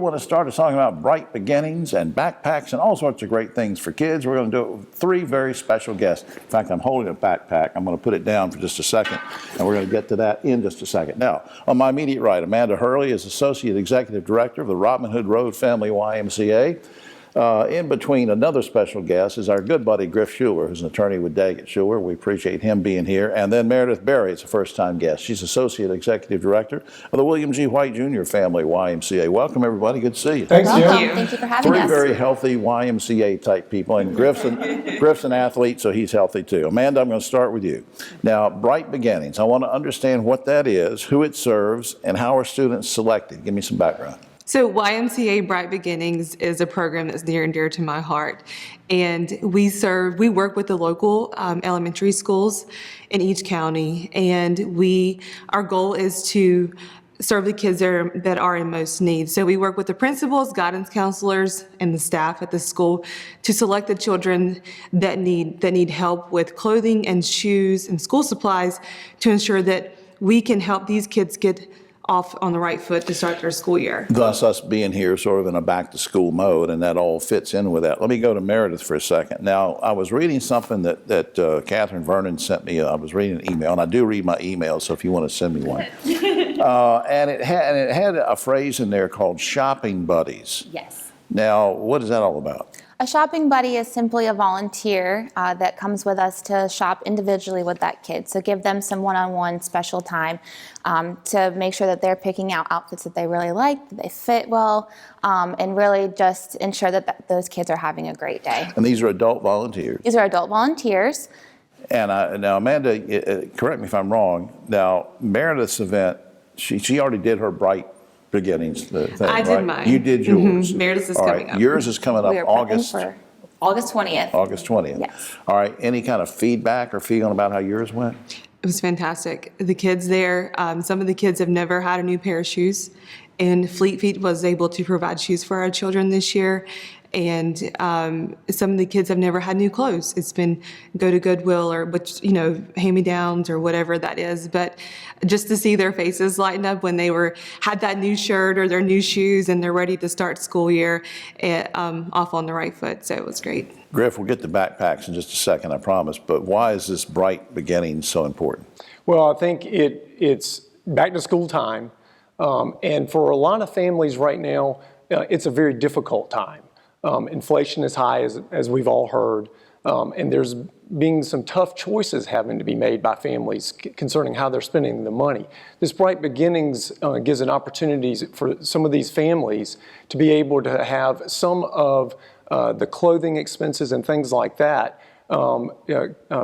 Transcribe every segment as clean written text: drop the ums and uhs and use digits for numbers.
We want to start talking about bright beginnings and backpacks and all sorts of great things for kids. We're going to do it with three very special guests. In fact, I'm holding a backpack. I'm going to put it down for just a second, and we're going to get to that in just a second. Now, on my immediate right, Amanda Hurley is Associate Executive Director of the Robin Hood Road Family YMCA. In between, another special guest is our good buddy Griff Shuler, who's an attorney with Daggett Shuler. We appreciate him being here. And then Meredith Berry is a first-time guest. She's Associate Executive Director of the William G. White Jr. Family YMCA. Welcome, everybody. Good to see you. Thanks, Jim. Thank you for having us. Three very healthy YMCA type people, and Griff's an athlete, so he's healthy too. Amanda, I'm going to start with you. Now, Bright Beginnings. I want to understand what that is, who it serves, and how are students selected. Give me some background. So YMCA Bright Beginnings is a program that's near and dear to my heart. And we work with the local elementary schools in each county. And our goal is to serve the kids that are in most need. So we work with the principals, guidance counselors, and the staff at the school to select the children that need help with clothing and shoes and school supplies to ensure that we can help these kids get off on the right foot to start their school year. Thus, us being here sort of in a back-to-school mode, and that all fits in with that. Let me go to Meredith for a second. Now, I was reading something that Catherine Vernon sent me. I was reading an email, and I do read my emails, so if you want to send me one. And it had a phrase in there called shopping buddies. Yes. Now, what is that all about? A shopping buddy is simply a volunteer that comes with us to shop individually with that kid. So give them some one-on-one special time to make sure that they're picking out outfits that they really like, that they fit well, and really just ensure that those kids are having a great day. And these are adult volunteers? These are adult volunteers. And now, Amanda, correct me if I'm wrong. Now, Meredith's event, she already did her Bright Beginnings thing, I did right? mine. You did yours. Meredith's is All coming right. up. Yours is coming up We are August prepping for August 20th. August 20th. Yes. All right. Any kind of feedback or feeling about how yours went? It was fantastic. The kids there, some of the kids have never had a new pair of shoes, and Fleet Feet was able to provide shoes for our children this year. And some of the kids have never had new clothes. It's been go to Goodwill or hand-me-downs or whatever that is. But just to see their faces lighten up when they had that new shirt or their new shoes and they're ready to start school year off on the right foot. So it was great. Griff, we'll get to backpacks in just a second, I promise. But why is this Bright Beginning so important? Well, I think it's back to school time. And for a lot of families right now, it's a very difficult time. Inflation is high, as we've all heard, and there's being some tough choices having to be made by families concerning how they're spending the money. This Bright Beginnings gives an opportunity for some of these families to be able to have some of the clothing expenses and things like that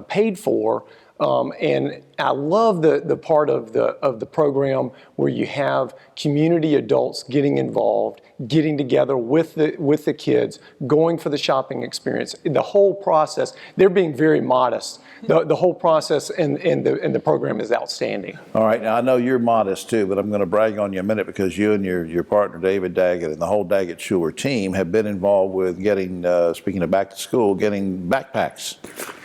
paid for. And I love the part of the program where you have community adults getting involved, getting together with the kids, going for the shopping experience. The whole process, they're being very modest. The whole process and the program is outstanding. All right, now I know you're modest too, but I'm going to brag on you a minute because you and your partner David Daggett and the whole Daggett Shuler team have been involved with getting, speaking of back to school, getting backpacks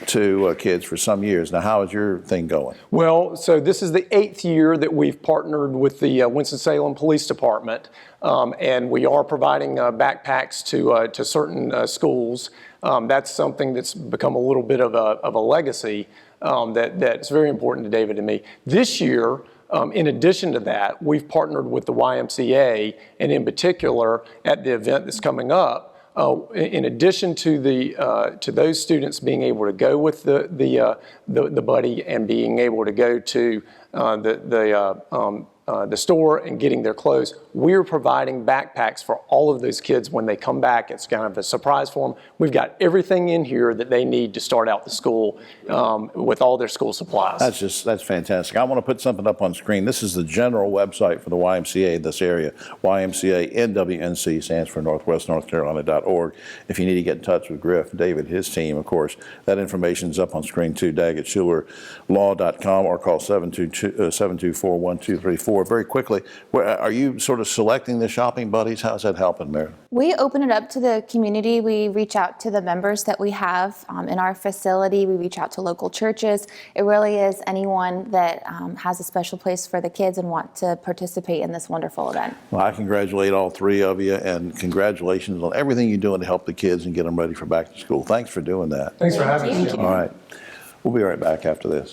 to kids for some years. Now, how is your thing going? Well, so this is the 8th year that we've partnered with the Winston-Salem Police Department, and we are providing backpacks to certain schools. That's something that's become a little bit of a legacy that's very important to David and me. This year, in addition to that, we've partnered with the YMCA, and in particular at the event that's coming up. In addition to those students being able to go with the buddy and being able to go to the store and getting their clothes, we're providing backpacks for all of those kids when they come back. It's kind of a surprise for them. We've got everything in here that they need to start out the school with all their school supplies. That's fantastic. I want to put something up on screen. This is the general website for the YMCA in this area. YMCA NWNC stands for NorthwestNorthCarolina.org. If you need to get in touch with Griff, David, his team, of course, that information is up on screen too. DaggettShulerLaw.com or call 724-1234. before, very quickly. Are you sort of selecting the shopping buddies? How's that helping, Mary? We open it up to the community. We reach out to the members that we have in our facility. We reach out to local churches. It really is anyone that has a special place for the kids and want to participate in this wonderful event. Well, I congratulate all three of you, and congratulations on everything you're doing to help the kids and get them ready for back to school. Thanks for doing that. Thanks for having us, Jim. All right. We'll be right back after this.